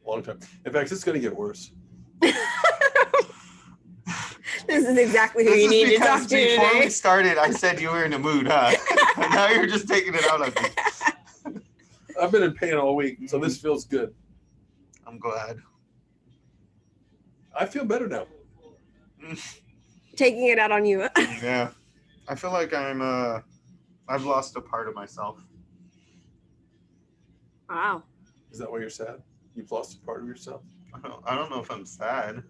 long time. In fact, it's going to get worse. This is exactly who you need to talk to today. Before we started, I said you were in a mood, huh? And now you're just taking it out on me. I've been in pain all week, so this feels good. I'm glad. I feel better now. Taking it out on you. Yeah. I feel like I've lost a part of myself. Wow. Is that why you're sad? You've lost a part of yourself? I don't know if I'm sad.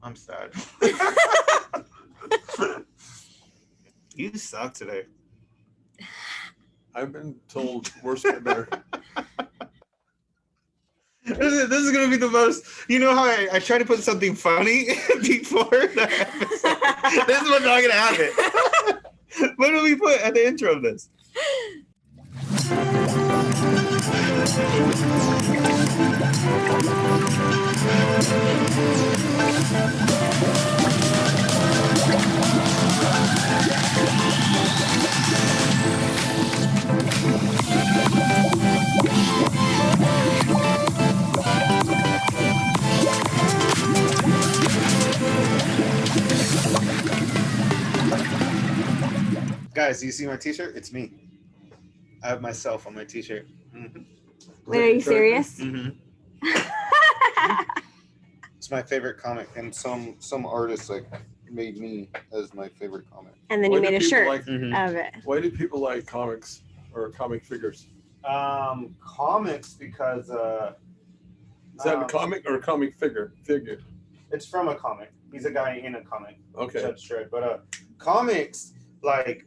I'm sad. You suck today. I've been told worse but better. This is going to be the most... You know how I try to put something funny before the episode? This is what's not going to happen. What do we put at the intro of this? Guys, do you see my t-shirt? It's me. I have myself on my t-shirt. Mm-hmm. Wait, are you serious? Mm-hmm. It's my favorite comic, and some artists like made me as my favorite comic. And then you made a shirt of it. Why do people like comics or comic figures? Comics because is that a comic or a comic figure? It's from a comic. He's a guy in a comic. Okay. Judge Dredd. But comics, like,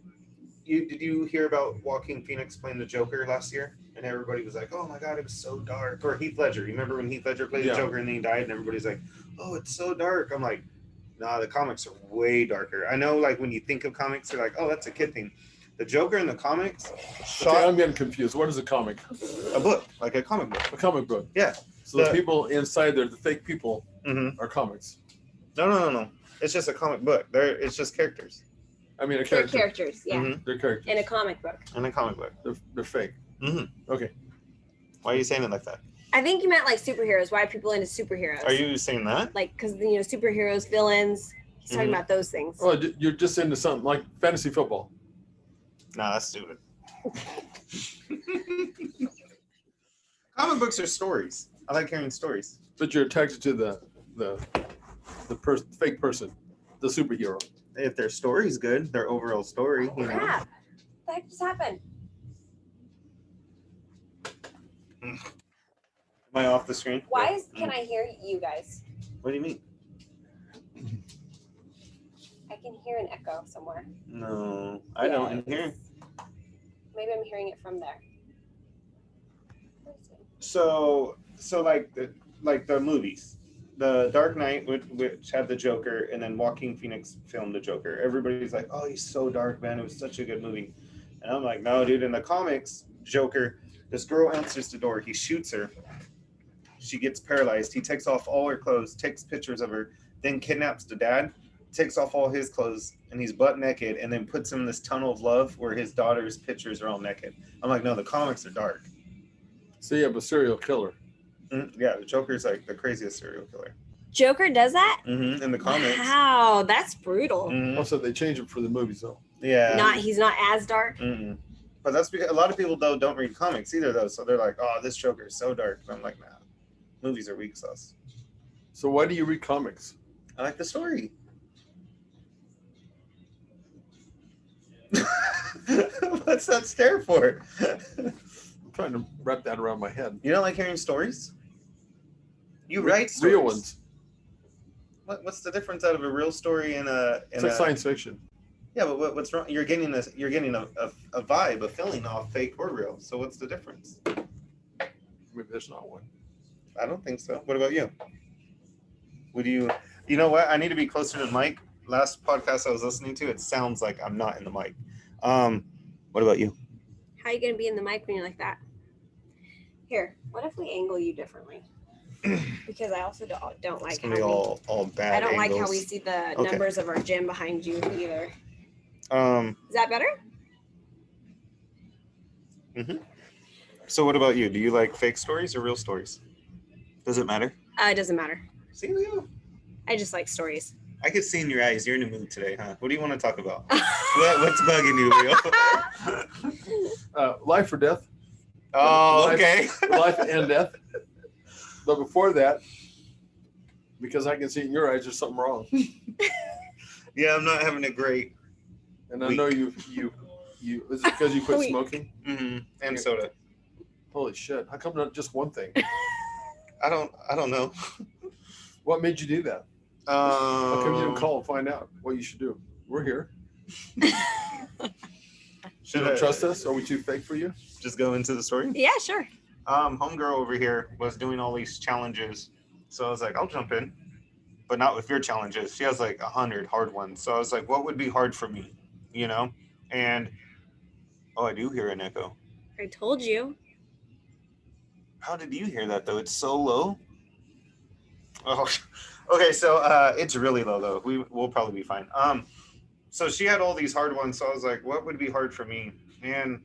did you hear about Joaquin Phoenix playing the Joker last year? And everybody was like, oh my God, it was so dark. Or Heath Ledger. You remember when Heath Ledger played the Joker and then he died and everybody's like, oh, it's so dark. I'm like, nah, the comics are way darker. I know, like, when you think of comics, you're like, oh, that's a kid thing. The Joker in the comics Okay, I'm getting confused. What is a comic? A book, like a comic book. A comic book. Yeah. So the people inside there, the fake people, are comics. No. It's just a comic book. It's just characters. I mean, They're characters, yeah. Mm-hmm. They're characters. In a comic book. In a comic book. They're fake. Mm-hmm. Okay. Why are you saying it like that? I think you meant like superheroes. Why are people into superheroes? Are you saying that? Like, because, superheroes, villains. He's talking about those things. Oh, you're just into something like fantasy football. Nah, that's stupid. Comic books are stories. I like hearing stories. But you're attracted to the fake person, the superhero. If their story's good, their overall story, Oh, crap. What the heck just happened? Am I off the screen? Can I hear you guys? What do you mean? I can hear an echo somewhere. No, I don't hear. Maybe I'm hearing it from there. So like the movies. The Dark Knight, which had the Joker, and then Joaquin Phoenix filmed the Joker. Everybody's like, oh, he's so dark, man. It was such a good movie. And I'm like, no, dude. In the comics, Joker, this girl answers the door. He shoots her. She gets paralyzed. He takes off all her clothes, takes pictures of her, then kidnaps the dad, takes off all his clothes, and he's butt naked, and then puts him in this tunnel of love where his daughter's pictures are all naked. I'm like, no, the comics are dark. So you have a serial killer. Yeah, the Joker's like the craziest serial killer. Joker does that? In the comics. Wow, that's brutal. Also, they changed it for the movies, though. Yeah. He's not as dark. But that's because a lot of people, though, don't read comics either, though. So they're like, oh, this Joker is so dark. And I'm like, nah, movies are weak sauce. So why do you read comics? I like the story. What's that stare for? I'm trying to wrap that around my head. You don't like hearing stories? You write stories. Real ones. What's the difference out of a real story and a? It's like science fiction. Yeah, but what's wrong? You're getting a vibe, a feeling off fake or real. So what's the difference? Maybe there's not one. I don't think so. What about you? Would you? You know what? I need to be closer to the mic. Last podcast I was listening to, it sounds like I'm not in the mic. What about you? How are you gonna be in the mic when you're like that? Here, what if we angle you differently? Because I also don't like how all bad. I don't angles. like how we see the numbers of our gym behind you either. Is that better? So what about you? Do you like fake stories or real stories? Does it matter? It doesn't matter. See, Leo? I just like stories. I could see in your eyes. You're in the mood today, huh? What do you want to talk about? What's bugging you, Leo? Life or death. Oh, Life- okay. Life and death. But before that, because I can see in your eyes there's something wrong. Yeah, I'm not having a great. And I know you is it because you quit Weak. smoking? Mm-hmm. And soda. Holy shit. How come not just one thing? I don't know. What made you do that? How come you didn't call and find out what you should do? We're here. You don't trust us? Are we too fake for you? Just go into the story? Yeah, sure. Homegirl over here was doing all these challenges. So I was like, I'll jump in. But not with your challenges. She has like 100 hard ones. So I was like, what would be hard for me? You know? And, I do hear an echo. I told you. How did you hear that, though? It's so low. Oh, okay. So it's really low, though. We'll probably be fine. So she had all these hard ones. So I was like, what would be hard for me? And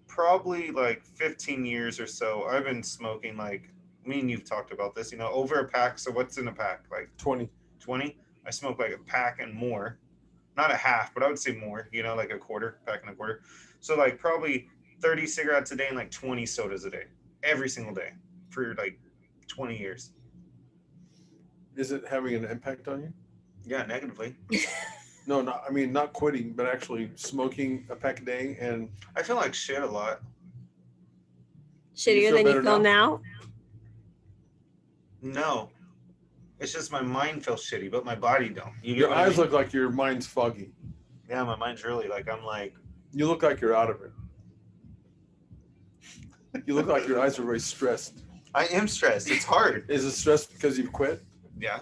probably like 15 years or so, I've been smoking like, me and you've talked about this, over a pack. So what's in a pack? Like 20. 20? I smoke like a pack and more. Not a half, but I would say more, like a quarter, pack and a quarter. So like probably 30 cigarettes a day and like 20 sodas a day. Every single day for like 20 years. Is it having an impact on you? Yeah, negatively. No, not quitting, but actually smoking a pack a day. And I feel like shit a lot. Shittier feel than you better feel now? No. It's just my mind feels shitty, but my body don't. You get Your what I eyes mean? look like your mind's foggy. Yeah, my mind's really like, I'm like, You look like you're out of it. You look like your eyes are very stressed. I am stressed. It's hard. Is it stress because you've quit? Yeah.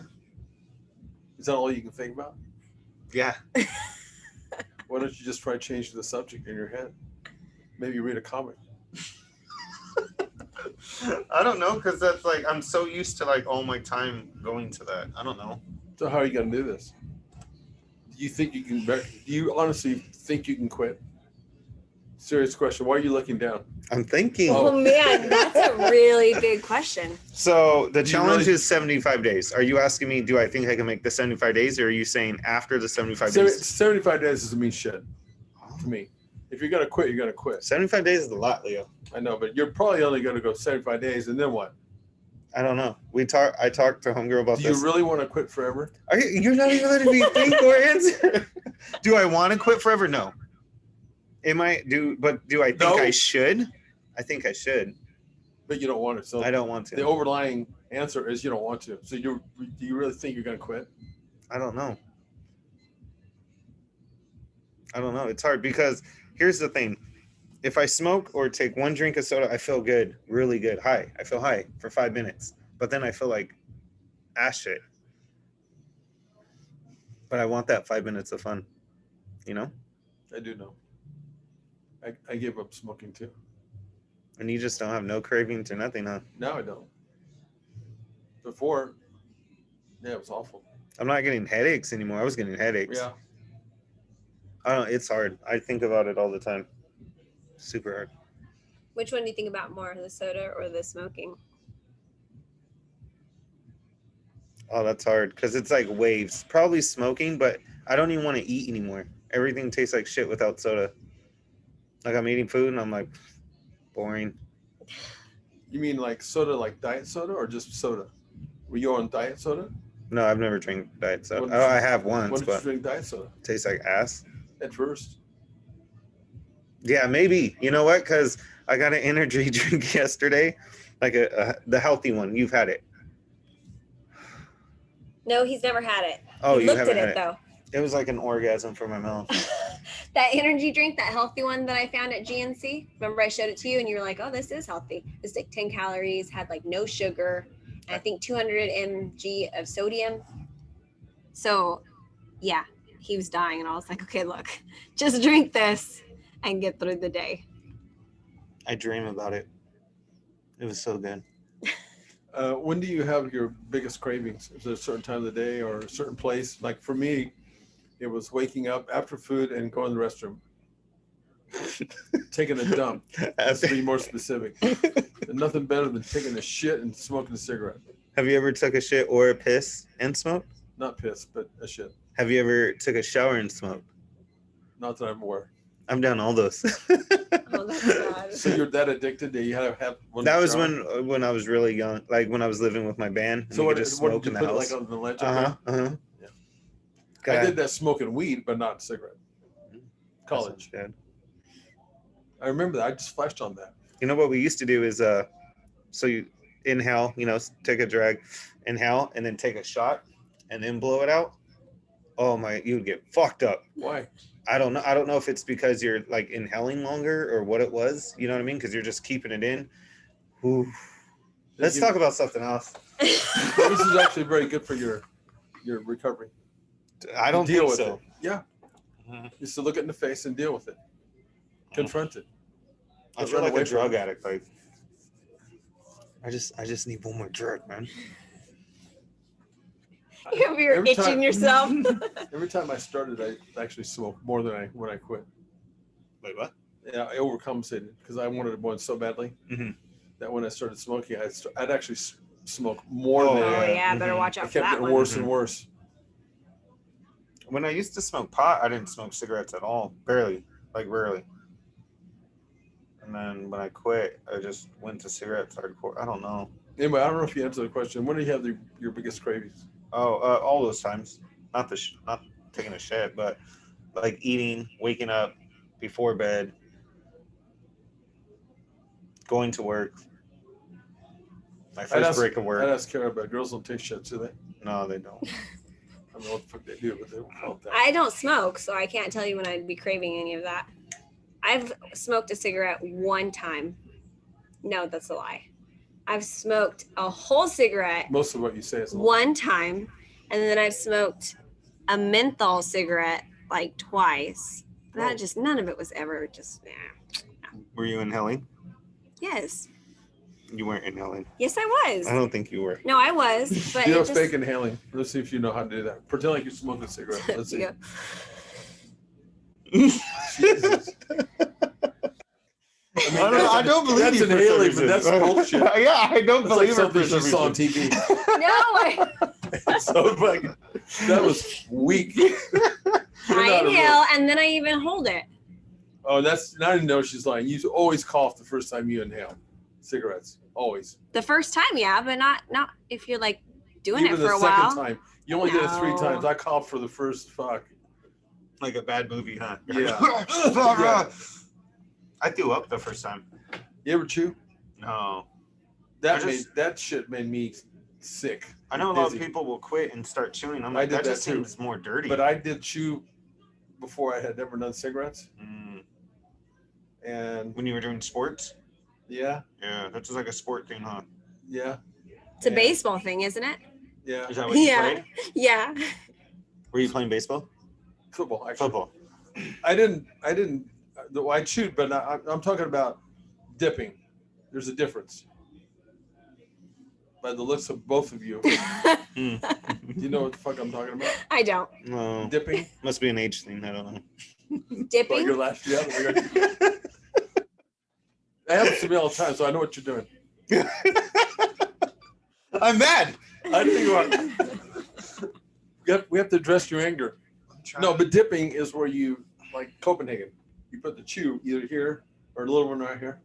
Is that all you can think about? Yeah. Why don't you just try changing the subject in your head? Maybe read a comic. I don't know, because that's like, I'm so used to like all my time going to that. I don't know. So how are you going to do this? Do you think you can? Do you honestly think you can quit? Serious question. Why are you looking down? I'm thinking. Oh man, that's a really big question. So the You challenge really- is 75 days. Are you asking me, do I think I can make the 75 days, or are you saying after the 75 days? 75 days doesn't mean shit to me. If you're going to quit, you're going to quit. 75 days is a lot, Leo. I know, but you're probably only going to go 75 days, and then what? I don't know. I talked to homegirl about Do this. you really want to quit forever? You're not even letting me think or answer. Do I want to quit forever? No. Do I think No. I should? I think I should. But you don't want to. So I don't want the to. overlying answer is you don't want to. So do you really think you're going to quit? I don't know. It's hard because here's the thing. If I smoke or take one drink of soda, I feel good, really good, high. I feel high for 5 minutes, but then I feel like ass shit. But I want that 5 minutes of fun, I do know. I gave up smoking too. And you just don't have no cravings or nothing, huh? Now I don't. Before, yeah, it was awful. I'm not getting headaches anymore. I was getting headaches. Yeah. I don't. It's hard. I think about it all the time. Super hard. Which one do you think about more, the soda or the smoking? Oh, that's hard because it's like waves. Probably smoking, but I don't even want to eat anymore. Everything tastes like shit without soda. Like I'm eating food and I'm like, boring. You mean like soda, like diet soda, or just soda? Were you on diet soda? No, I've never drank diet soda. What did I you- have When once, did you but drink diet soda? it tastes like ass. At first. Yeah, maybe. You know what? Because I got an energy drink yesterday, like the healthy one. You've had it. No, he's never had it. Oh, He you looked haven't at had it it. though. It was like an orgasm for my mouth. That energy drink, that healthy one that I found at GNC. Remember I showed it to you and you were like, oh, this is healthy. It's like 10 calories, had like no sugar, and I think 200 mg of sodium. So yeah, he was dying and I was like, okay, look, just drink this and get through the day. I dream about it. It was so good. When do you have your biggest cravings? Is there a certain time of the day or a certain place? Like for me, it was waking up after food and going to the restroom. taking a dump. Let's be more specific. There's nothing better than taking a shit and smoking a cigarette. Have you ever took a shit or a piss and smoked? Not piss, but a shit. Have you ever took a shower and smoked? Not that I'm aware. I've done all those. Oh, that's bad. So you're that addicted that you had to have one? That was shower? when I was really young, like when I was living with my band. And So we what could just did smoke you in the put it house. like on the ledge? Yeah. I did that smoking weed, but not cigarette. College. I remember that. I just flashed on that. You know what we used to do is so you inhale, take a drag, inhale, and then take a shot and then blow it out. Oh my, you'd get fucked up. Why? I don't know if it's because you're like inhaling longer or what it was. You know what I mean? Because you're just keeping it in. Ooh. Let's talk about something else. This is actually very good for your recovery. I don't deal think with so. it. Yeah. Just to look it in the face and deal with it. Confront it. I feel like a drug addict. Like I just need one more drug, man. You're itching yourself. Every time I started, I actually smoked more than when I quit. Wait, what? Yeah, I overcompensated because I wanted one so badly that when I started smoking, I'd actually smoke more than. Oh yeah, better watch out I for kept that getting one. worse and worse. When I used to smoke pot, I didn't smoke cigarettes at all. Barely. Like rarely. And then when I quit, I just went to cigarettes hardcore. I don't know. Anyway, I don't know if you answered the question. When do you have your biggest cravings? Oh, all those times. Not taking a shit, but like eating, waking up before bed, going to work. My first break of work. I'd ask Cara, but girls don't take shit, do they? No, they don't. I don't know what the fuck they do, but they don't call it that. I don't smoke, so I can't tell you when I'd be craving any of that. I've smoked a cigarette one time. No, that's a lie. I've smoked a whole cigarette Most of what you say is a lie. one time, and then I've smoked a menthol cigarette like twice. That just, none of it was ever just, Were you inhaling? Yes. You weren't inhaling. Yes, I was. I don't think you were. No, I was, but You know, it just, fake inhaling. Let's see if you know how to do that. Pretend like you're smoking a cigarette. Let's see. Yeah. Jesus. I don't believe that's you. That's inhaling, but that's bullshit. Yeah, I don't That's believe like something it for she some saw on reason. TV. No, So like, that was weak. I inhale and then I even hold it. Oh, that's not even know she's lying. You always cough the first time you inhale cigarettes. Always. The first time, yeah, but not if you're like doing Even it for the a while. second time. You only did it 3 No. times. I coughed for the first fuck. Like a bad movie, huh? Yeah. Yeah. I threw up the first time. You ever chew? No. That shit made me sick. I know a lot of Dizzy. people will quit and start chewing. I'm I like, did that just that too. seems more dirty. But I did chew before I had ever done cigarettes. And When you were doing sports? yeah, Yeah, that's just like a sport thing, huh? yeah, It's a baseball thing, isn't it? yeah. Is that what you Yeah. played? Yeah. Were you playing baseball? Football, actually. Football. I chewed, but I'm talking about dipping. There's a difference. By the looks of both of you, do you know what the fuck I'm talking about? I don't. No. Dipping? Must be an age thing. I don't know. Like Dipping? your last year? That happens to me all the time, so I know what you're doing. I'm mad. I think we have to address your anger. No, but dipping is where you, like Copenhagen, you put the chew either here or a little one right here.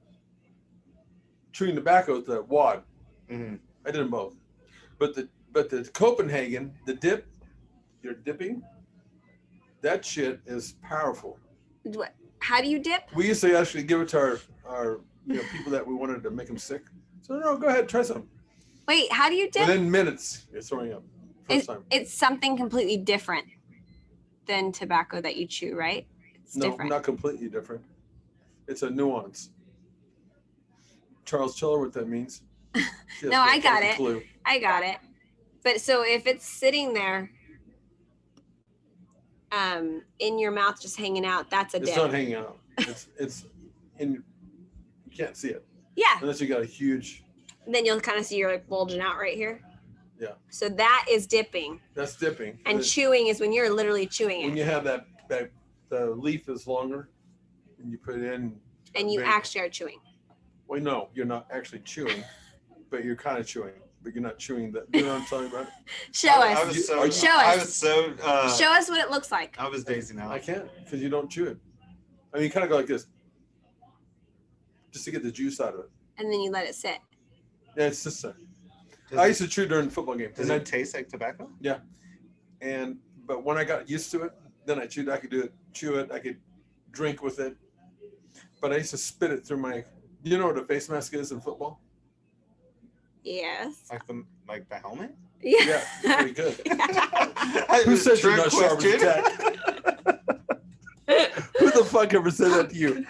Chewing tobacco is the wad. Mm-hmm. I did them both. But the Copenhagen, the dip, you're dipping, that shit is powerful. How do you dip? We used to actually give it to our people that we wanted to make them sick. So no, go ahead, try some. Wait, how do you dip? Within minutes, you're throwing up. First time. It's something completely different than tobacco that you chew, right? It's No, different. not completely different. It's a nuance. Charles, tell her what that means. No, I got it. Clue. I got it. But so if it's sitting there in your mouth just hanging out, that's a It's dip. not hanging out. It's in. You can't see it Yeah. unless you got a huge. Then you'll kind of see you're like bulging out right here. Yeah. So that is dipping. That's dipping. And chewing is when you're literally chewing When it. you have that the leaf is longer, and you put it in. And you actually are chewing. Well, no, you're not actually chewing, but you're kind of chewing. But you're not chewing that. You know what I'm talking about? Show us. Show us what it looks like. I was dazing out. I can't because you don't chew it. I mean, you kind of go like this, just to get the juice out of it. And then you let it sit. Yeah, it's just so. I used to chew during football games. Does it taste like tobacco? Yeah. But when I got used to it, then I chewed. I could chew it. I could drink with it. But I used to spit it through my. You know what a face mask is in football? Yes. Like the helmet? Yeah. Yeah, pretty good. Who says you're not sharp as a tack? Who the fuck ever said that to you?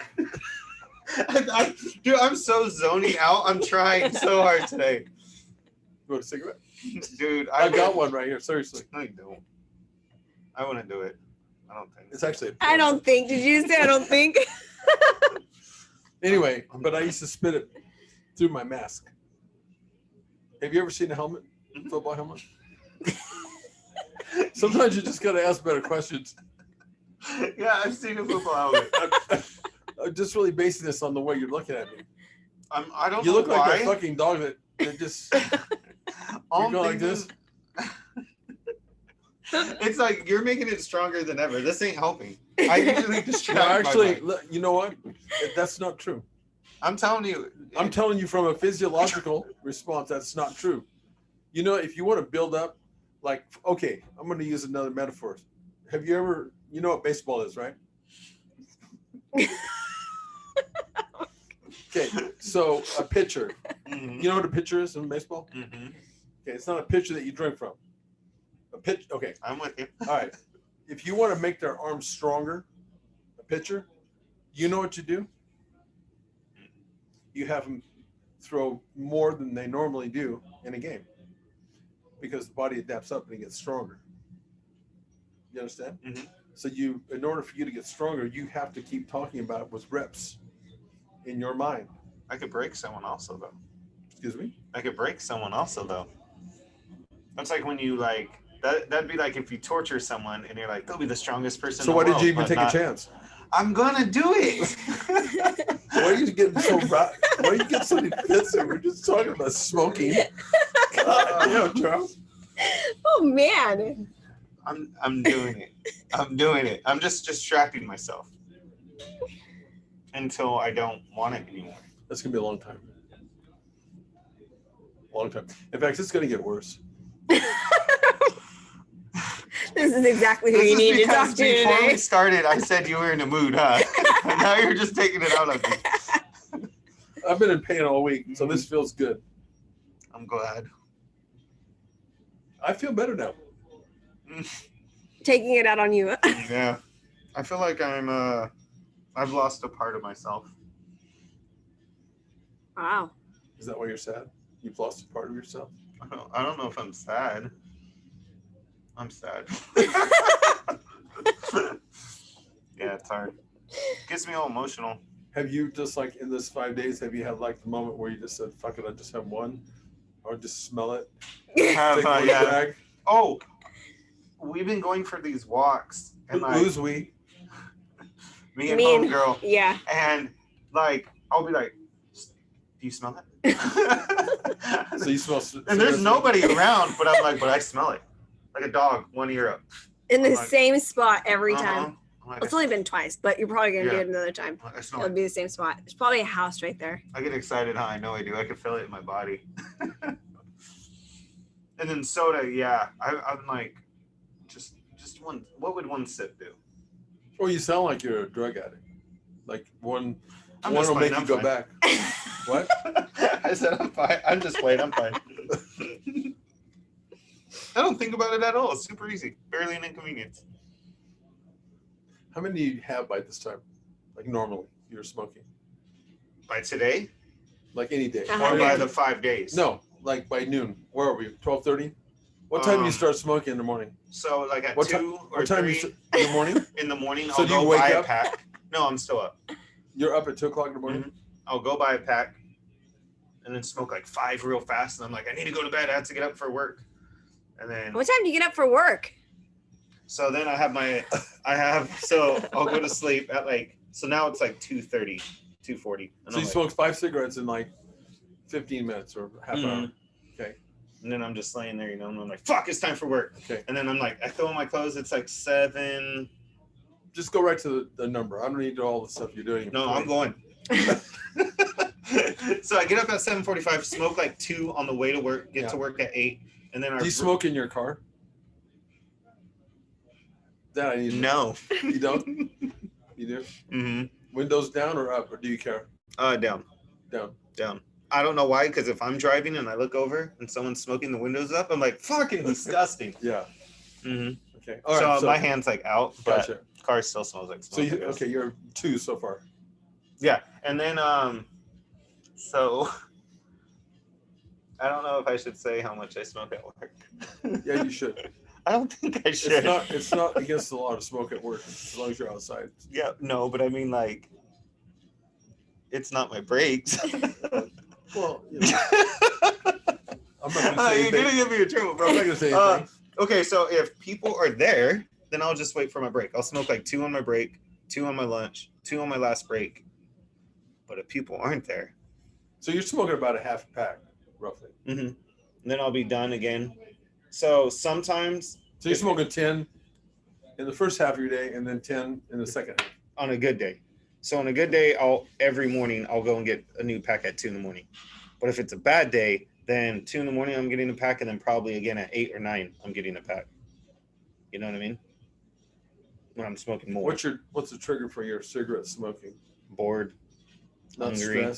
Dude, I'm so zoning out. I'm trying so hard today. You want a cigarette? Dude, I got one right here. Seriously. No, you don't. I wouldn't do it. I don't think. It's actually. I don't think. Did you say I don't think? Anyway, but I used to spit it through my mask. Have you ever seen a helmet? Football helmet? Sometimes you just gotta ask better questions. Yeah, I've seen a football helmet. I'm just really basing this on the way you're looking at me. I don't you know look why. like that fucking dog that just All you go like this. It's like you're making it stronger than ever. This ain't helping. I usually distract No, actually, my you know what? That's not true. I'm telling you. I'm telling you from a physiological response, that's not true. You know, if you want to build up, like, okay, I'm going to use another metaphor. Have you ever, you know what baseball is, right? Okay, so a pitcher. Mm-hmm. You know what a pitcher is in baseball? Mm-hmm. Okay, it's not a pitcher that you drink from. A pitch. Okay. I'm with you. All right. If you want to make their arms stronger, a pitcher, you know what you do? You have them throw more than they normally do in a game because the body adapts up and it gets stronger. You understand? Mm-hmm. So in order for you to get stronger, you have to keep talking about it with reps in your mind. I could break someone also, though. Excuse me? I could break someone also, though. That's like when you like that'd be like if you torture someone and you're like, they'll be the strongest person. So in why the did you even world, take a chance? I'm gonna do it. Why are you getting so Why are you getting so defensive? We're just talking about smoking. God damn, Charles. Oh man. I'm doing it. I'm doing it. I'm just distracting myself until I don't want it anymore. That's gonna be a long time. Long time. In fact, it's gonna get worse. This is exactly who you need to talk to before today. we started, I said you were in a mood, huh? And now you're just taking it out on me. I've been in pain all week, so this feels good. I'm glad. I feel better now. Taking it out on you. Yeah. I feel like I've lost a part of myself. Wow. Is that why you're sad? You've lost a part of yourself? I don't know if I'm sad. I'm sad. Yeah, it's hard. It gets me all emotional. Have you just like in this 5 days, have you had like the moment where you just said, fuck it, I just have one? Or just smell it? Take one Yeah. drag? Oh, we've been going for these walks. And like, Who's we? me and Me and- homegirl. Yeah. And like, I'll be like, do you smell it? So you smell And there's nobody around, but I'm like, but I smell it. Like a dog, one ear up. In the I'm like, same spot every Uh-huh. time. I'm like, It's only been twice, but you're probably gonna do Yeah. it another time. I smell It'll it. be the same spot. There's probably a house right there. I get excited, huh? I know I do. I can feel it in my body. And then soda, yeah. I'm like, just one. What would one sip do? Or you sound like you're a drug addict. Like one I'm will just make playing, you go I'm back. What? I said I'm fine. I'm just playing. I'm fine. I don't think about it at all. It's super easy. Barely an inconvenience. How many do you have by this time? Like normally, you're smoking? By today Like any day? Uh-huh. or by the 5 days? No, like by noon. Where are we? 12:30? What time do you Um, start smoking in the morning? So like at What 2 or What time 3 in the morning? in the morning, So I'll do you go wake buy a up? pack. No, I'm still up. You're up at 2 o'clock in the morning? I'll go buy a pack and then smoke like 5 real fast. And I'm like, I need to go to bed. I have to get up for work. And then, What time do you get up for work? so then so I'll go to sleep at like So now it's like 2:30, 2:40. So you smoked 5 cigarettes in like 15 minutes or half hour. Okay. And then I'm just laying there, and I'm like, fuck, it's time for work. Okay. And then I'm like, I throw on my clothes. It's like 7. Just go right to the number. I don't need all the stuff you're doing. No, I'm going. So I get up at 7:45, smoke like 2 on the way to work, get to work at 8, and then Do you smoke in your car? That I need. No. You don't? You do? Mm-hmm. Windows down or up, or do you care? Down. Down. I don't know why, because if I'm driving and I look over and someone's smoking the windows up, I'm like, fucking disgusting. Yeah. Mm-hmm. Okay. All right. So my hand's like out, but Gotcha. car still smells like smoke. So you're 2 so far. Yeah, and then so I don't know if I should say how much I smoke at work. Yeah, you should. I don't think I should. It's not against the law to smoke at work as long as you're outside. Yeah, no, but I mean, like, it's not my breaks. Well, you know, I'm not gonna say you're anything. gonna get me in trouble, bro. I'm not gonna say anything. Okay, so if people are there, then I'll just wait for my break. I'll smoke like 2 on my break, 2 on my lunch, 2 on my last break. But if people aren't there, So you're smoking about a half pack, roughly. and then I'll be done again. So sometimes. So you're smoking 10 in the first half of your day, and then 10 in the second half. On a good day. So on a good day, every morning I'll go and get a new pack at 2 in the morning. But if it's a bad day, then 2 in the morning I'm getting a pack, and then probably again at 8 or 9 I'm getting a pack. You know what I mean? When I'm smoking more. What's the trigger for your cigarette smoking? Bored, Not hungry,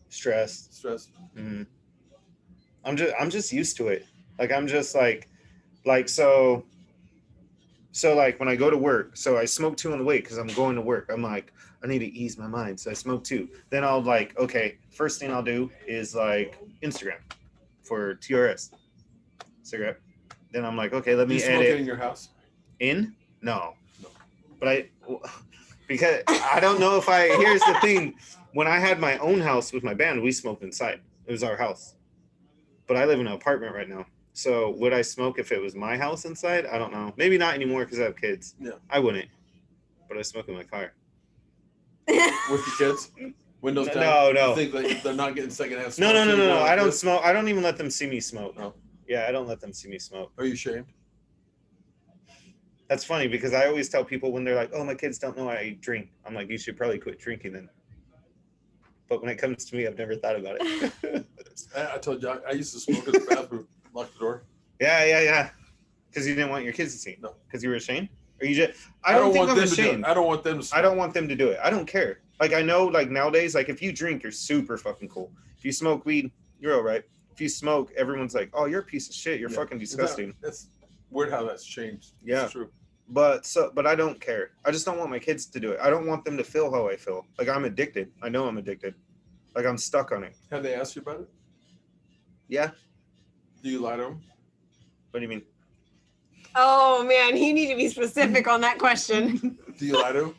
stressed. Mm-hmm. I'm just used to it. Like I'm just like so like when I go to work, so I smoke 2 on the way because I'm going to work. I'm like, I need to ease my mind, so I smoke 2. Then I'll like, okay, first thing I'll do is like Instagram for TRS cigarette. Then I'm like, okay, let me Do you smoke edit it in your house? in. No. But because I don't know if here's the thing. When I had my own house with my band, we smoked inside. It was our house. But I live in an apartment right now. So would I smoke if it was my house inside? I don't know. Maybe not anymore because I have kids. Yeah. I wouldn't. But I smoke in my car. With your kids? Windows down? No. You think that they're not getting secondhand No. smoke? I don't smoke. I don't even let them see me smoke. No. Yeah, I don't let them see me smoke. Are you ashamed? That's funny because I always tell people when they're like, oh, my kids don't know I drink. I'm like, you should probably quit drinking then. But when it comes to me, I've never thought about it. I told you, I used to smoke in the bathroom, lock the door. Yeah. Because you didn't want your kids to see. No. Because you were ashamed? Or you just, I don't think I'm ashamed. I don't want them to smoke. I don't want them to do it. I don't care. Like, I know, like, nowadays, like, if you drink, you're super fucking cool. If you smoke weed, you're all right. If you smoke, everyone's like, oh, you're a piece of shit. You're fucking disgusting. That's weird how that's changed. Yeah. It's true. But I don't care. I just don't want my kids to do it. I don't want them to feel how I feel. Like, I'm addicted. I know I'm addicted. Like, I'm stuck on it. Have they asked you about it? Yeah. Do you lie to them? What do you mean? Oh man, you need to be specific on that question. Do you lie to them?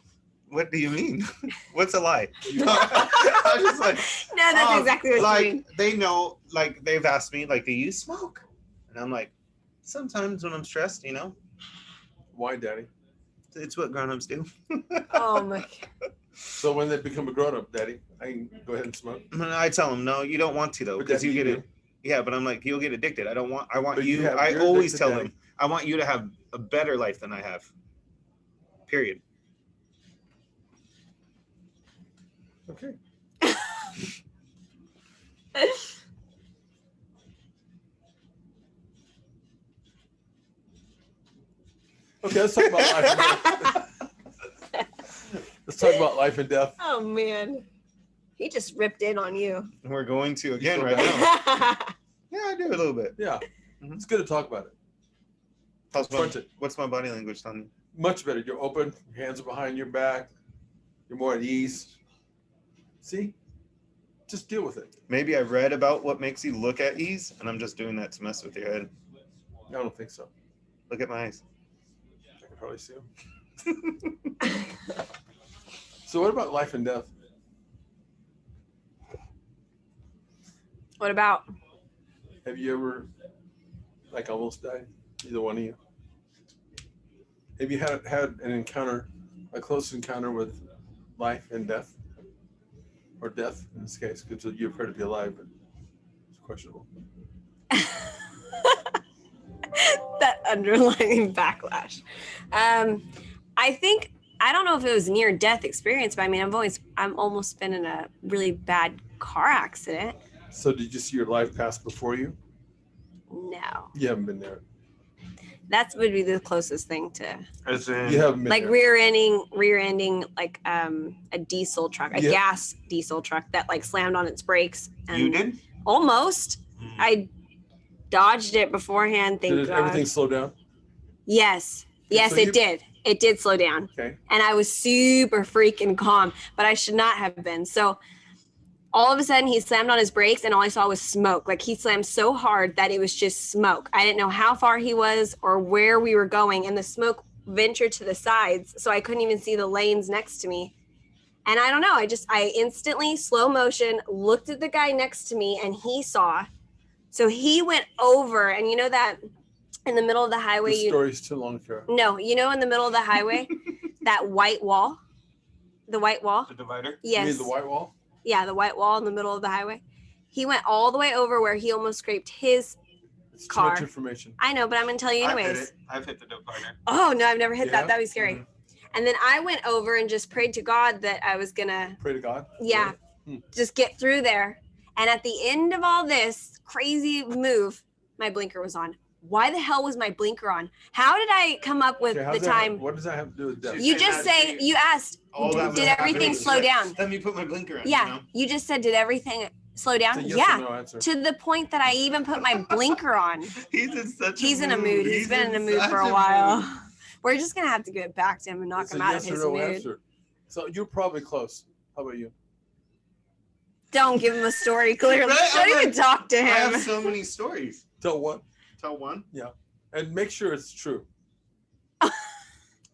What do you mean? What's a lie? You- I was just like, No, that's exactly what like, you mean. they know, like, they've asked me, like, do you smoke? And I'm like, sometimes when I'm stressed, you know, Why, Daddy? it's what grown-ups do. Oh my God. So when they become a grown-up, Daddy, I can go ahead and smoke. And I tell them, no, you don't want to though, But because Daddy, you get you it. Yeah, but I'm like, you'll get addicted. I want But you. you're I always addicted, tell Daddy. them, I want you to have a better life than I have. Period. Okay. Okay, let's talk about life and death. Let's talk about life and death. Oh man, he just ripped in on you. And we're going to again feel right bad? now. Yeah, I do a little bit. Yeah, Mhm. it's good to talk about it. Confront it. What's my body language telling you? Much better. You're open. Your hands are behind your back. You're more at ease. See? Just deal with it. Maybe I read about what makes you look at ease, and I'm just doing that to mess with your head. I don't think so. Look at my eyes. I can probably see them. So what about life and death? What about? Have you ever, like, almost died? Either one of you? Have you had an encounter, a close encounter with life and death, or death in this case, because you appear to be alive, but it's questionable. That underlying backlash. I think, I don't know if it was near death experience, but I mean, I'm almost been in a really bad car accident. So did you see your life pass before you? No, You haven't been there. that would be the closest thing to You haven't been like there. rear-ending like a diesel truck, a Yeah. gas diesel truck that like slammed on its brakes. And You did? almost. I dodged it beforehand. Thank Did God. everything slow down? Yes, So it did. It did slow down. Okay. And I was super freaking calm, but I should not have been. So all of a sudden he slammed on his brakes and all I saw was smoke. Like he slammed so hard that it was just smoke. I didn't know how far he was or where we were going. And the smoke ventured to the sides. So I couldn't even see the lanes next to me. And I don't know. I instantly slow motion looked at the guy next to me and he saw. So he went over, and you know that in the middle of the highway, The story's too long, Cara. no, you know, in the middle of the highway, that white wall, the white wall. The divider? You Yes. mean the white wall? Yeah, the white wall in the middle of the highway. He went all the way over where he almost scraped his. It's Car. too much information. I know, but I'm gonna tell you anyways. I've hit the divider. Oh no, I've never hit Yeah? that. That'd be scary. And then I went over and just prayed to God that I was gonna, Pray to God. yeah, just get through there. And at the end of all this crazy move, my blinker was on. Why the hell was my blinker on? How did I come up with Okay, how's the that- time? What does that have to do with death? You just say, you asked, All that was did everything happening. slow down? Let me put my blinker on. Yeah, You know? you just said, did everything slow It's down? a yes Yeah, or no answer. to the point that I even put my blinker on. He's In a mood. He's been in a mood for a while. We're just gonna have to get back to him and knock It's him a out yes of or his no mood. answer. So you're probably close. How about you? Don't give him a story. Clearly, Right? don't I'm even like, talk to I have him. so many stories. Tell what? Tell one. And make sure it's true.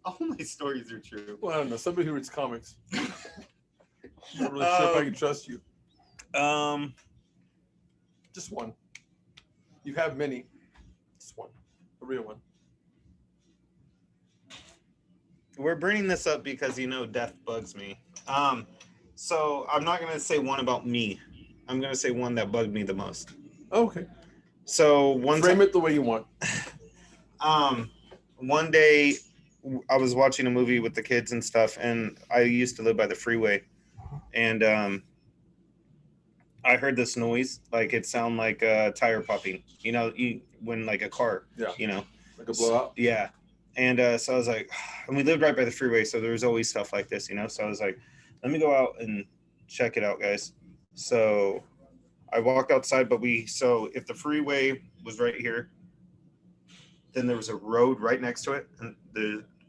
All my stories are true. Well, I don't know. Somebody who reads comics. I'm not really sure if I can trust you. Just one. You have many. Just one. A real one. We're bringing this up because death bugs me. So I'm not gonna say one about me. I'm gonna say one that bugged me the most. Okay. So one Frame it the way you want. one day I was watching a movie with the kids and stuff, and I used to live by the freeway, and I heard this noise, like it sounded like a tire popping. When like a car. Yeah. Like a blowout. Yeah. And so I was like, and we lived right by the freeway, so there was always stuff like this, So I was like, let me go out and check it out, guys. So I walked outside, so if the freeway was right here, then there was a road right next to it, and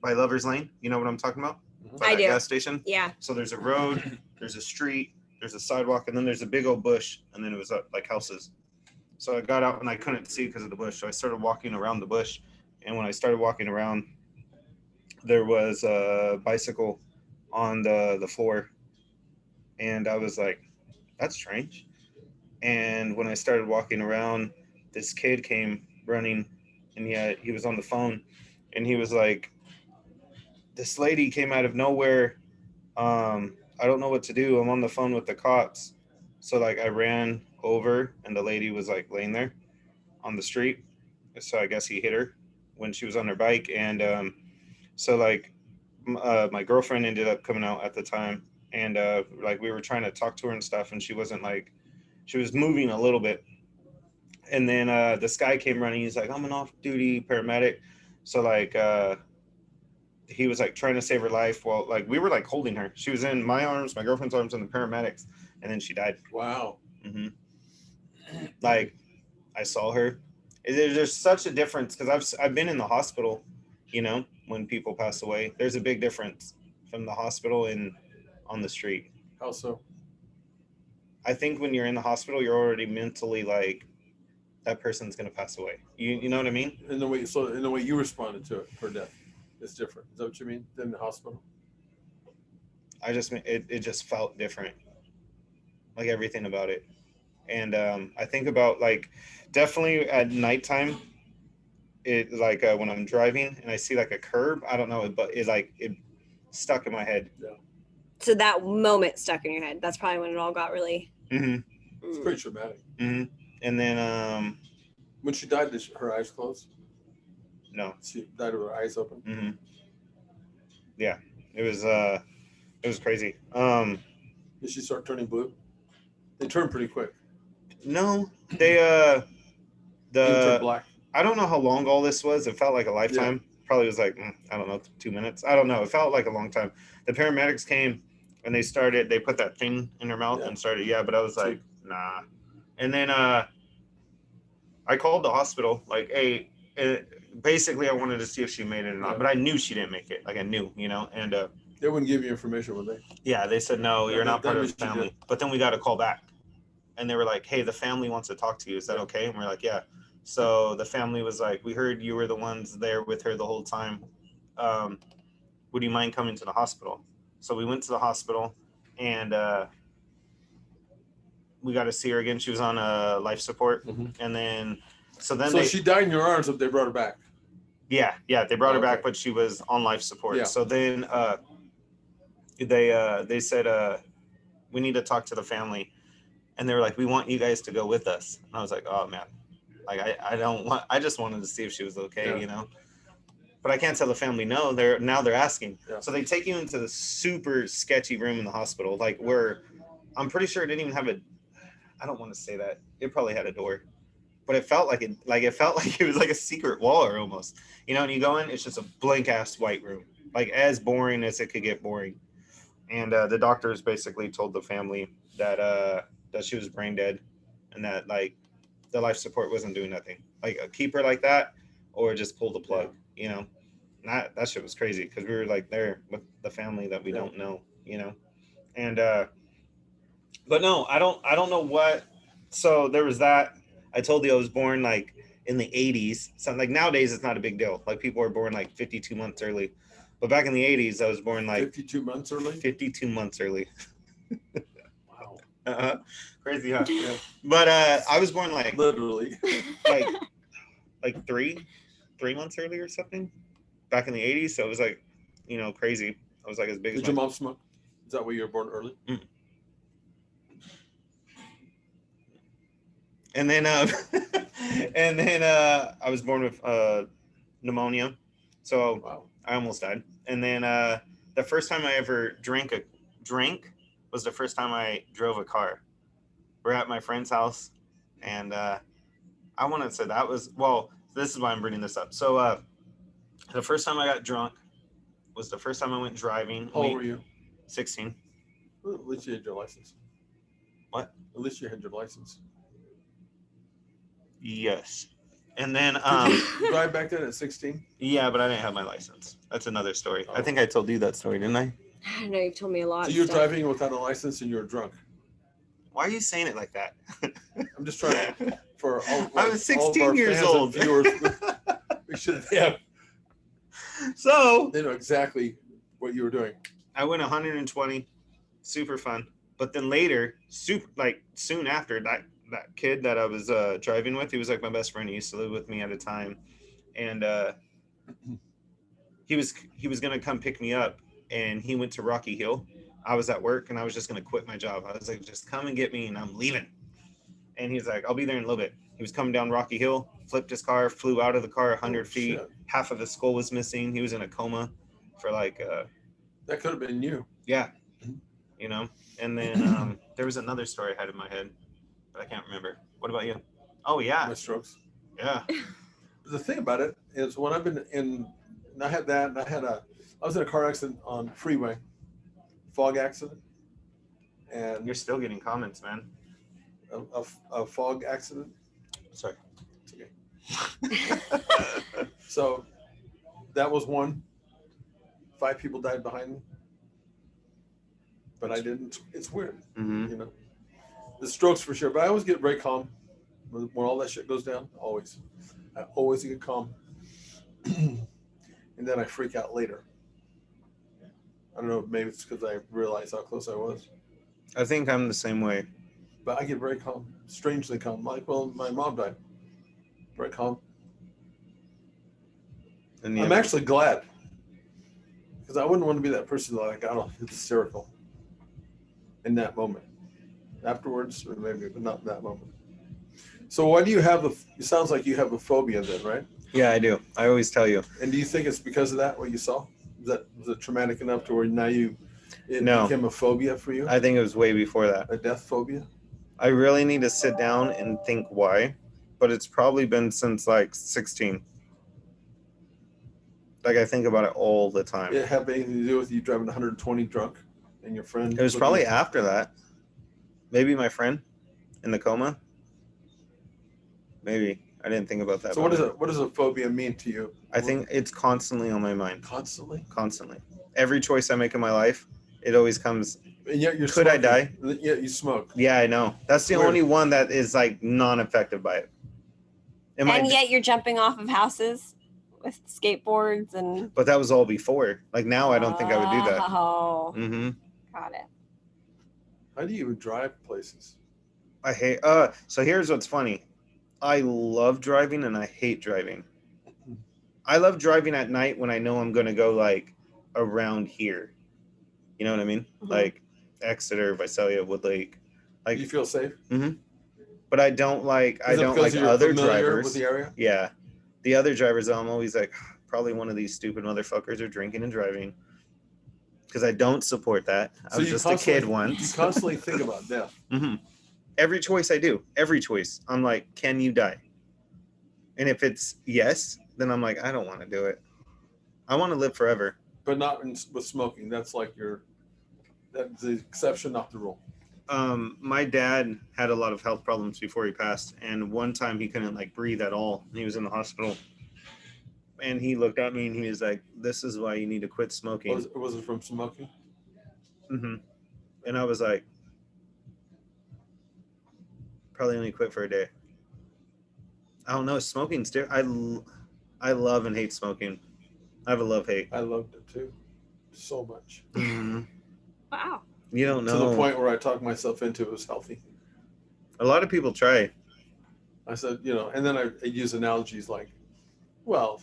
by Lover's Lane, you know what I'm talking about? By I that do. gas station. Yeah. So there's a road, there's a street, there's a sidewalk, and then there's a big old bush, and then it was like houses. So I got out and I couldn't see because of the bush, so I started walking around the bush. And when I started walking around, there was a bicycle on the floor. And I was like, that's strange. And when I started walking around, this kid came running, and he was on the phone. And he was like, this lady came out of nowhere. I don't know what to do. I'm on the phone with the cops. So like I ran over, and the lady was like laying there on the street. So I guess he hit her when she was on her bike, and so like my girlfriend ended up coming out at the time, and like we were trying to talk to her and stuff, and she wasn't like, she was moving a little bit, and then this guy came running. He's like, I'm an off-duty paramedic. So like he was like trying to save her life. Well, like we were like holding her. She was in my arms, my girlfriend's arms, and the paramedics, and then she died. Wow. Mm-hmm. Like I saw her. There's such a difference because I've been in the hospital, when people pass away. There's a big difference from the hospital and on the street. How so? I think when you're in the hospital, you're already mentally like, that person's gonna pass away. You know what I mean? In the way you responded to it for death, it's different. Is that what you mean? Than the hospital? I just it just felt different, like everything about it. And I think about like definitely at nighttime, it like when I'm driving and I see like a curb, I don't know, but it stuck in my head. Yeah. So that moment stuck in your head. That's probably when it all got really. It's pretty traumatic. And then when she died, did her eyes close? No, she died with her eyes open. Yeah, it was crazy. Did she start turning blue? They turn pretty quick. No, they turned black. I don't know how long all this was. It felt like a lifetime. Probably was like, I don't know, 2 minutes. I don't know. It felt like a long time. The paramedics came and they put that thing in her mouth and started. Yeah, but I was like, nah. And then I called the hospital. Like, hey, basically I wanted to see if she made it or not. But I knew she didn't make it. Like I knew, and they wouldn't give you information, would they? Yeah, they said no, you're not part of the family. But then we got a call back, and they were like, hey, the family wants to talk to you. Is that okay? And we're like, yeah. So the family was like, we heard you were the ones there with her the whole time. Would you mind coming to the hospital? So we went to the hospital, and we got to see her again. She was on life support. And then, so she died in your arms, but they brought her back. Yeah, they brought her back, but she was on life support. Yeah. So then they said, we need to talk to the family. And they were like, we want you guys to go with us. And I was like, oh, man. Like, I just wanted to see if she was okay, But I can't tell the family no. They're asking. Yeah. So they take you into the super sketchy room in the hospital, like where I'm pretty sure it didn't even have I don't want to say that. It probably had a door. But it felt like it was like a secret wall almost. And you go in, it's just a blank ass white room. Like as boring as it could get boring. And the doctors basically told the family that she was brain dead and that like the life support wasn't doing nothing. Like keep her like that or just pull the plug, And that shit was crazy because we were like there with the family that we don't know, And but no, I don't know what. So there was that. I told you I was born like in the 80s. So like nowadays it's not a big deal. Like people are born like 52 months early. But back in the 80s I was born like 52 months early? 52 months early. Wow. Crazy, huh? Yeah. But I was born like literally like three months early or something back in the 80s. So it was like, crazy. I was like as big as Did your mom smoke? Is that why you were born early? And then I was born with pneumonia. So I almost died. And then the first time I ever drank was the first time I drove a car. We're at my friend's house, and I want to say that was, this is why I'm bringing this up. So the first time I got drunk was the first time I went driving. How old were you? 16. Well, at least you had your license. What? At least you had your license. Yes. And then did you drive back then at 16? Yeah, but I didn't have my license. That's another story. I think I told you that story, didn't I? I know you've told me a lot. So you're driving without a license and you're drunk. Why are you saying it like that? I'm just trying for all. I was 16 years old. Viewers, we should have. So they know exactly what you were doing. I went 120, super fun. But then later, soon after that kid that I was driving with, he was like my best friend. He used to live with me at a time, and he was gonna come pick me up, and he went to Rocky Hill. I was at work, and I was just gonna quit my job. I was like, just come and get me, and I'm leaving. And he's like, I'll be there in a little bit. He was coming down Rocky Hill, flipped his car, flew out of the car 100 feet. Shit. Half of his skull was missing. He was in a coma for like. That could have been you. Yeah, And then there was another story I had in my head, but I can't remember. What about you? Oh yeah, my strokes. Yeah. The thing about it is when I've been in, and I had that, and I was in a car accident on freeway, fog accident, and you're still getting comments, man. A fog accident. Sorry. It's okay. So that was one. 5 people died behind me, but I didn't. It's weird, The strokes for sure, but I always get very calm when all that shit goes down. I always get calm, and then I freak out later. I don't know. Maybe it's because I realized how close I was. I think I'm the same way. But I get very calm, strangely calm. Like, my mom died. Very calm. And I'm actually glad. Because I wouldn't want to be that person that got all hysterical. in that moment. Afterwards, or maybe, but not in that moment. So why do you have it sounds like you have a phobia then, right? Yeah, I do. I always tell you. And do you think it's because of that, what you saw? Was it traumatic enough to where now it No. became a phobia for you? I think it was way before that. A death phobia? I really need to sit down and think why, but it's probably been since like 16. Like I think about it all the time. It have anything to do with you driving 120 drunk and your friend? It was probably after that. Maybe my friend in the coma. Maybe. I didn't think about that. So what does a phobia mean to you? I think it's constantly on my mind. Constantly? Constantly. Every choice I make in my life, it always comes. And yet you're Could I die? Yeah, you smoke. Yeah, I know. That's the only one that is like non-affected by it. Yet you're jumping off of houses with skateboards and. But that was all before. Like now, I don't think I would do that. Oh. Mm-hmm. Got it. How do you even drive places? I hate. So here's what's funny. I love driving and I hate driving. I love driving at night when I know I'm going to go like around here. You know what I mean? Mm-hmm. Like Exeter, Visalia, Woodlake. Like you feel safe? Mm-hmm. But I don't like other drivers. With the area? Yeah. The other drivers, I'm always like, probably one of these stupid motherfuckers are drinking and driving. Because I don't support that. I was just a kid once. You constantly think about death. Mm-hmm. Every choice I do, every choice, I'm like, can you die? And if it's yes, then I'm like, I don't want to do it. I want to live forever. But not with smoking. That's like that's the exception, not the rule. My dad had a lot of health problems before he passed. And one time he couldn't like breathe at all. He was in the hospital. And he looked at me and he was like, this is why you need to quit smoking. Was it from smoking? Mm-hmm. And I was like, probably only quit for a day. I don't know. Smoking's different. I love and hate smoking. I have a love-hate. I loved it too. So much. Mm-hmm. Wow. You don't know. To the point where I talked myself into it was healthy. A lot of people try. I said, and then I use analogies like, well,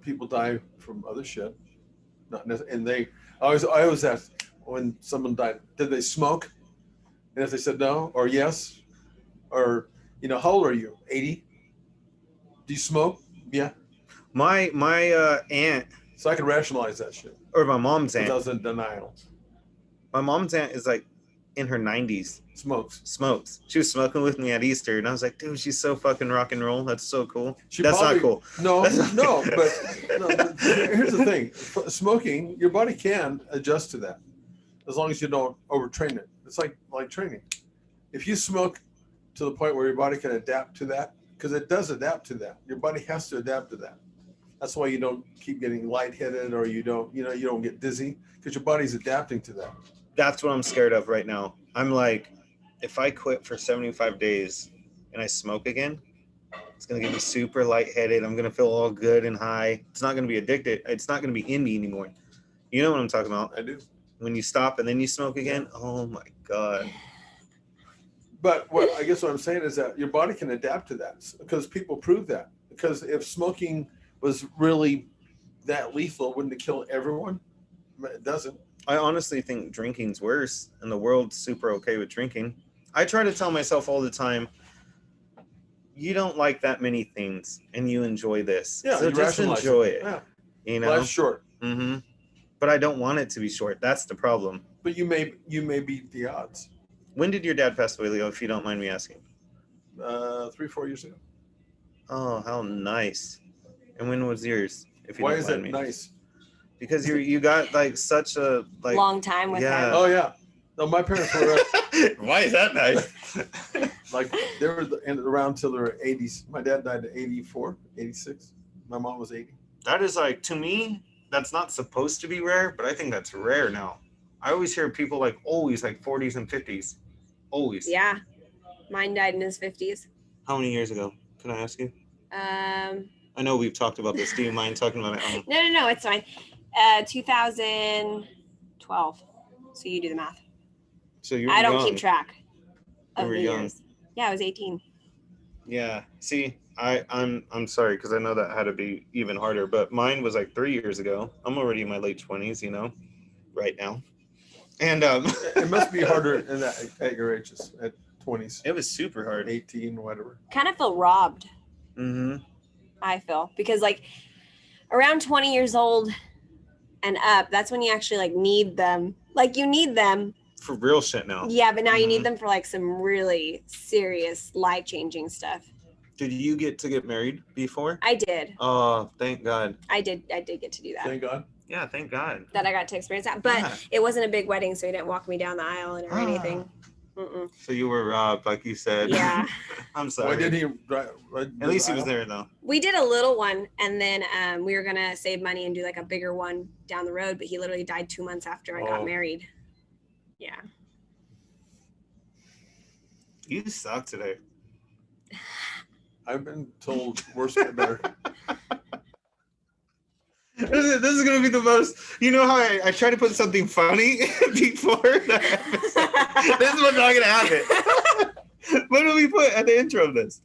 people die from other shit. Not necessarily, I always ask when someone died, did they smoke? And if they said no or yes, or how old are you? 80? Do you smoke? Yeah. My aunt. So I can rationalize that shit. Or my mom's aunt. I was in denial. My mom's aunt is like in her 90s. Smokes. She was smoking with me at Easter, and I was like, dude, she's so fucking rock and roll. That's so cool. That's not cool. No. But here's the thing: smoking, your body can adjust to that, as long as you don't overtrain it. It's like training. If you smoke to the point where your body can adapt to that, because it does adapt to that. Your body has to adapt to that. That's why you don't keep getting lightheaded, or you don't get dizzy, because your body's adapting to that. That's what I'm scared of right now. I'm like, if I quit for 75 days and I smoke again, it's going to get me super lightheaded. I'm going to feel all good and high. It's not going to be addicted. It's not going to be in me anymore. You know what I'm talking about? I do. When you stop and then you smoke again, oh my God. But what I'm saying is that your body can adapt to that, because people prove that. Because if smoking was really that lethal, wouldn't it kill everyone? It doesn't. I honestly think drinking's worse, and the world's super okay with drinking. I try to tell myself all the time, you don't like that many things, and you enjoy this. Yeah, so just enjoy it. Yeah. Life's short. Mm-hmm. But I don't want it to be short. That's the problem. But you may beat the odds. When did your dad pass away, Leo, if you don't mind me asking? 3-4 years ago. Oh, how nice. And when was yours? If you Why don't is mind it me? Nice? Because you got like such a long time with him. Oh yeah. No, my parents were Why is that nice? like they were around till their 80s. My dad died at 84, 86. My mom was 80. That is like, to me, that's not supposed to be rare, but I think that's rare now. I always hear people like always like 40s and 50s. Always. Yeah. Mine died in his 50s. How many years ago? Can I ask you? I know we've talked about this. Do you mind talking about it? No, it's fine. 2012. So you do the math. So you I don't keep track of the young. years. Yeah, I was 18. Yeah. See, I'm sorry, because I know that had to be even harder, but mine was like 3 years ago. I'm already in my late 20s, right now. And It must be harder at your ages, at 20s. It was super hard. 18, whatever. Kind of feel robbed. Mm-hmm. I feel, because like around 20 years old and up, that's when you actually like need them. Like you need them For real shit now. Yeah, but now you need them for like some really serious life-changing stuff. Did you get to get married before? I did. Oh, thank God. I did get to do that. Thank God. Yeah, thank God. That I got to experience that. But Yeah. it wasn't a big wedding, so he didn't walk me down the aisle or anything. Mm-mm. So you were robbed, like you said. Yeah. I'm sorry. Why did he? At least he was there though. We did a little one, and then we were going to save money and do like a bigger one down the road, but he literally died 2 months after I got married. Yeah. You suck today. I've been told worse but better. This is gonna be the most. You know how I try to put something funny before the episode? This is what's not gonna happen. What do we put at the intro of this?